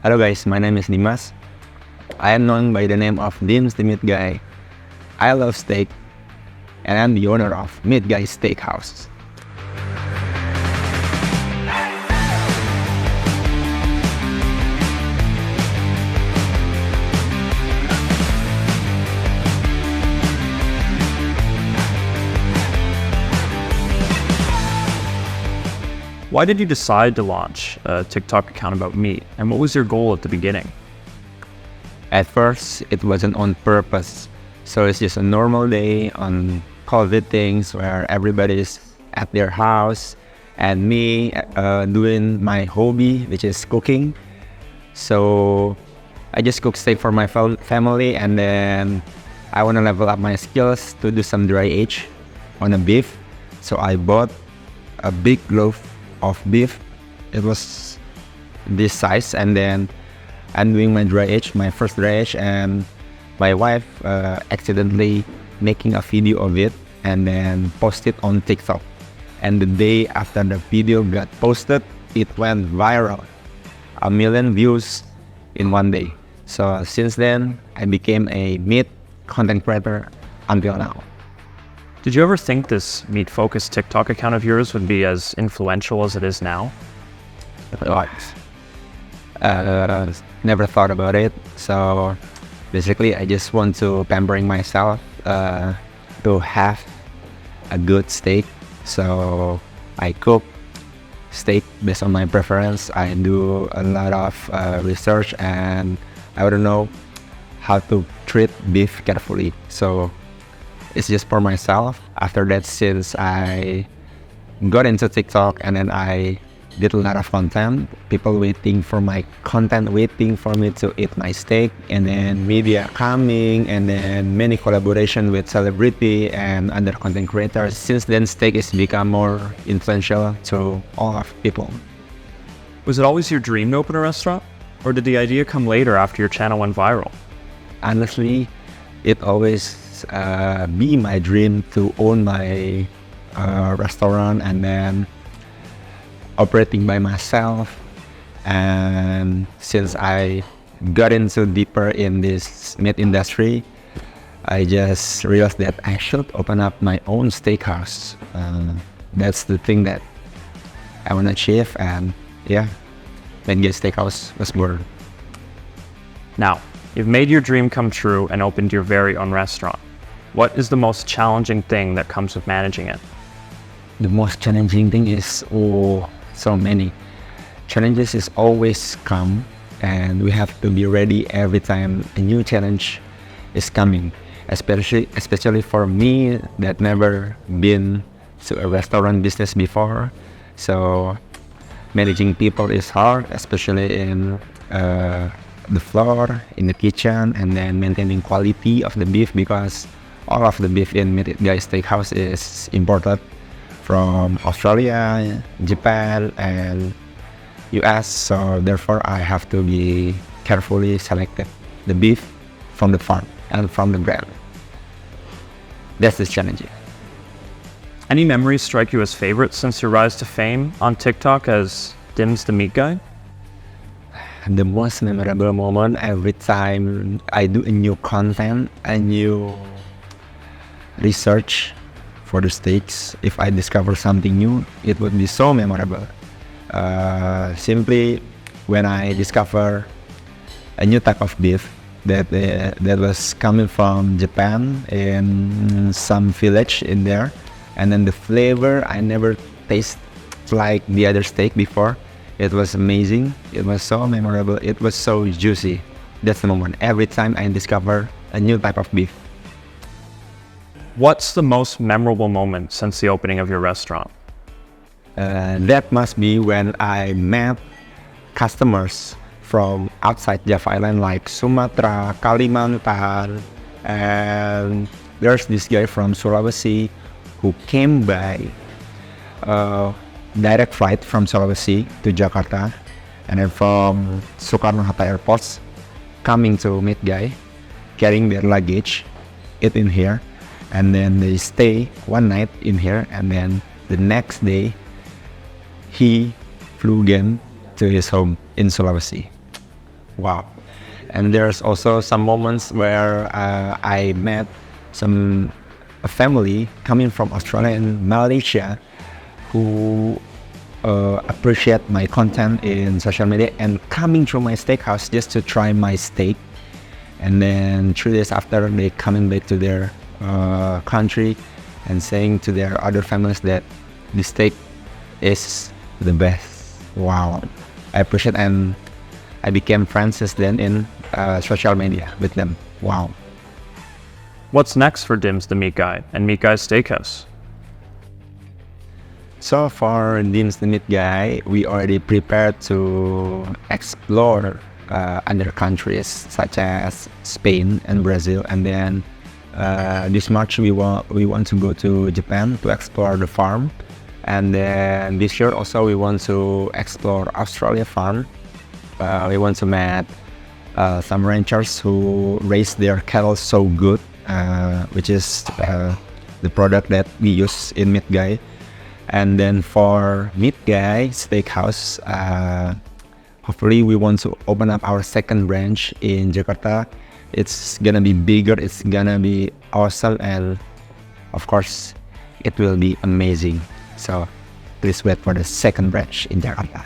Hello guys, my name is Dimas. I am known by the name of Dims the Meat Guy. I love steak and I'm the owner of Meatguy Steakhouse. Why did you decide to launch a TikTok account about meat, and what was your goal at the beginning? At first, it wasn't on purpose. So it's just a normal day on COVID things where everybody's at their house and me doing my hobby, which is cooking. So I just cook steak for my family, and then I want to level up my skills to do some dry age on a beef. So I bought a big loaf of beef. It was this size, and then I'm doing my dry age, my first dry age, and my wife accidentally making a video of it and then post it on TikTok. And the day after the video got posted, it went viral. 1 million views in one day. So since then, I became a meat content creator until now. Did you ever think this meat-focused TikTok account of yours would be as influential as it is now? Never thought about it. So basically, I just want to pampering myself to have a good steak. So I cook steak based on my preference. I do a lot of research, and I don't know how to treat beef carefully. So it's just for myself. After that, since I got into TikTok and then I did a lot of content, people waiting for my content, waiting for me to eat my steak, and then media coming, and then many collaboration with celebrity and other content creators. Since then, steak has become more influential to all of people. Was it always your dream to open a restaurant? Or did the idea come later after your channel went viral? Honestly, it always be my dream to own my restaurant and then operating by myself. And since I got into deeper in this meat industry, I just realized that I should open up my own steakhouse. That's the thing that I want to achieve, and yeah, Meatguy Steakhouse was born. Now, you've made your dream come true and opened your very own restaurant. What is the most challenging thing that comes with managing it? The most challenging thing is so many challenges is always come, and we have to be ready every time a new challenge is coming. Especially for me that never been to a restaurant business before. So managing people is hard, especially in the floor, in the kitchen, and then maintaining quality of the beef, because all of the beef in Meatguy Steakhouse is imported from Australia, Japan, and US. So therefore, I have to be carefully selected the beef from the farm and from the brand. That's the challenge. Any memories strike you as favorites since your rise to fame on TikTok as Dims the Meat Guy? The most memorable moment every time I do a new content, a new research for the steaks. If I discover something new, it would be so memorable. Simply when I discover a new type of beef that was coming from Japan in some village in there, and then the flavor I never tasted like the other steak before. It was amazing. It was so memorable. It was so juicy. That's the moment every time I discover a new type of beef. What's the most memorable moment since the opening of your restaurant? That must be when I met customers from outside Java Island, like Sumatra, Kalimantan, and there's this guy from Sulawesi who came by direct flight from Sulawesi to Jakarta, and then from Soekarno-Hatta airports coming to Meatguy, carrying their luggage, eat in here, and then they stay one night in here, and then the next day he flew again to his home in Sulawesi. Wow. And there's also some moments where I met a family coming from Australia and Malaysia who appreciate my content in social media and coming to my steakhouse just to try my steak. And then 3 days after, they coming back to their country and saying to their other families that the steak is the best. Wow, I appreciate, and I became friends since then in social media with them. Wow. What's next for Dims the Meat Guy and Meatguy Steakhouse? So for Dimas the Meat Guy, we already prepared to explore other countries such as Spain and Brazil, and then this March we want to go to Japan to explore the farm, and then this year also we want to explore Australia farm. We want to meet some ranchers who raise their cattle so good, which is the product that we use in Meatguy. And then for Meatguy Steakhouse, hopefully we want to open up our second branch in Jakarta. It's gonna be bigger, it's gonna be awesome, and of course it will be amazing. So please wait for the second branch in Jakarta.